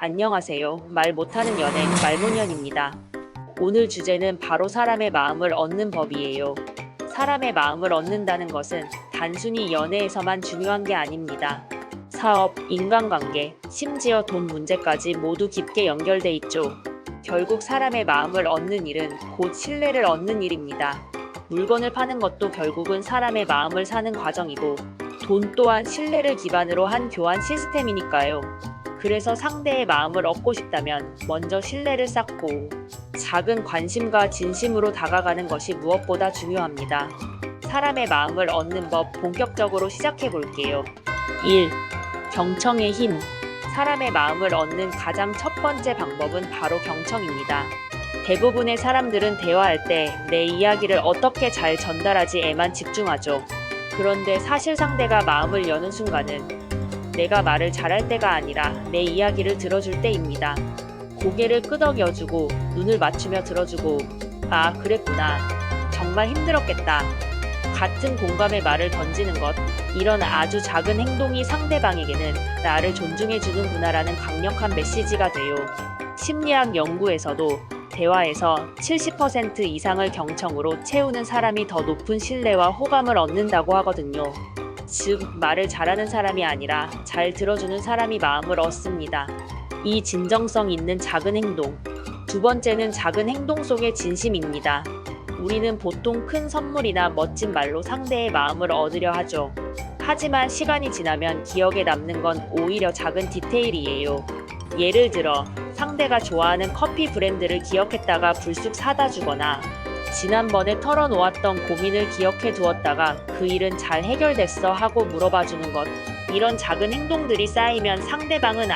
안녕하세요. 말 못하는 연애 말문연입니다. 오늘 주제는 바로 사람의 마음을 얻는 법이에요. 사람의 마음을 얻는다는 것은 단순히 연애에서만 중요한 게 아닙니다. 사업, 인간관계, 심지어 돈 문제까지 모두 깊게 연결돼 있죠. 결국 사람의 마음을 얻는 일은 곧 신뢰를 얻는 일입니다. 물건을 파는 것도 결국은 사람의 마음을 사는 과정이고, 돈 또한 신뢰를 기반으로 한 교환 시스템이니까요. 그래서 상대의 마음을 얻고 싶다면 먼저 신뢰를 쌓고 작은 관심과 진심으로 다가가는 것이 무엇보다 중요합니다. 사람의 마음을 얻는 법 본격적으로 시작해 볼게요. 1. 경청의 힘. 사람의 마음을 얻는 가장 첫 번째 방법은 바로 경청입니다. 대부분의 사람들은 대화할 때 내 이야기를 어떻게 잘 전달하지에만 집중하죠. 그런데 사실 상대가 마음을 여는 순간은 내가 말을 잘할 때가 아니라 내 이야기를 들어줄 때입니다. 고개를 끄덕여주고 눈을 맞추며 들어주고, 아, 그랬구나. 정말 힘들었겠다. 같은 공감의 말을 던지는 것, 이런 아주 작은 행동이 상대방에게는 나를 존중해주는구나라는 강력한 메시지가 돼요. 심리학 연구에서도 대화에서 70% 이상을 경청으로 채우는 사람이 더 높은 신뢰와 호감을 얻는다고 하거든요. 즉, 말을 잘하는 사람이 아니라 잘 들어주는 사람이 마음을 얻습니다. 이 진정성 있는 작은 행동. 두 번째는 작은 행동 속의 진심입니다. 우리는 보통 큰 선물이나 멋진 말로 상대의 마음을 얻으려 하죠. 하지만 시간이 지나면 기억에 남는 건 오히려 작은 디테일이에요. 예를 들어, 상대가 좋아하는 커피 브랜드를 기억했다가 불쑥 사다 주거나, 지난번에 털어놓았던 고민을 기억해 두었다가 그 일은 잘 해결됐어 하고 물어봐 주는 것. 이런 작은 행동들이 쌓이면 상대방은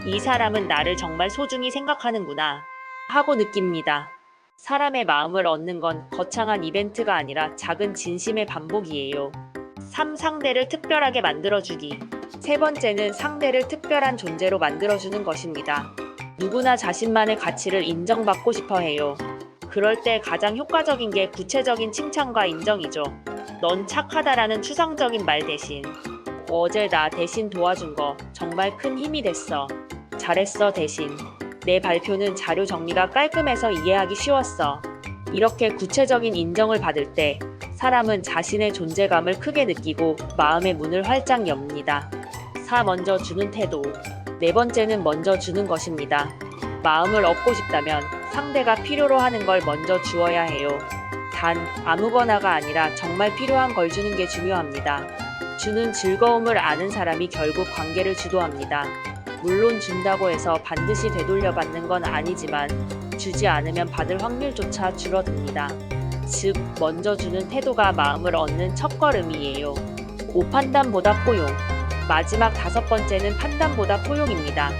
이 사람은 나를 정말 소중히 생각하는구나 하고 느낍니다. 사람의 마음을 얻는 건 거창한 이벤트가 아니라 작은 진심의 반복이에요. 3. 상대를 특별하게 만들어주기. 세 번째는 상대를 특별한 존재로 만들어주는 것입니다. 누구나 자신만의 가치를 인정받고 싶어 해요. 그럴 때 가장 효과적인 게 구체적인 칭찬과 인정이죠. 넌 착하다라는 추상적인 말 대신, 어제 나 대신 도와준 거 정말 큰 힘이 됐어. 잘했어 대신, 내 발표는 자료 정리가 깔끔해서 이해하기 쉬웠어. 이렇게 구체적인 인정을 받을 때 사람은 자신의 존재감을 크게 느끼고 마음의 문을 활짝 엽니다. 4. 먼저 주는 태도. 네 번째는 먼저 주는 것입니다. 마음을 얻고 싶다면 상대가 필요로 하는 걸 먼저 주어야 해요. 단 아무거나가 아니라 정말 필요한 걸 주는 게 중요합니다. 주는 즐거움을 아는 사람이 결국 관계를 주도합니다. 물론 준다고 해서 반드시 되돌려받는 건 아니지만 주지 않으면 받을 확률조차 줄어듭니다. 즉, 먼저 주는 태도가 마음을 얻는 첫걸음이에요. 5. 판단보다 포용. 마지막 5번째는 판단보다 포용입니다.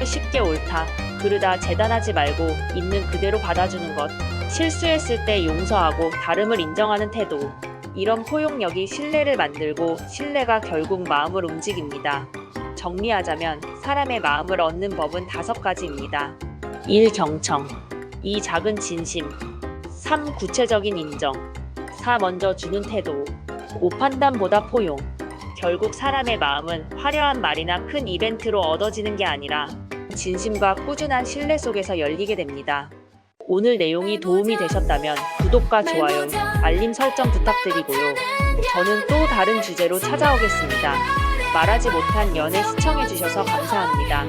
쉽게 옳다, 그르다 재단하지 말고 있는 그대로 받아주는 것. 실수했을 때 용서하고 다름을 인정하는 태도. 이런 포용력이 신뢰를 만들고 신뢰가 결국 마음을 움직입니다. 정리하자면 사람의 마음을 얻는 법은 5가지입니다. 1. 경청. 2. 작은 진심. 3. 구체적인 인정. 4. 먼저 주는 태도. 5. 판단보다 포용. 결국 사람의 마음은 화려한 말이나 큰 이벤트로 얻어지는 게 아니라 진심과 꾸준한 신뢰 속에서 열리게 됩니다. 오늘 내용이 도움이 되셨다면 구독과 좋아요, 알림 설정 부탁드리고요. 저는 또 다른 주제로 찾아오겠습니다. 말하지 못한 연애 시청해주셔서 감사합니다.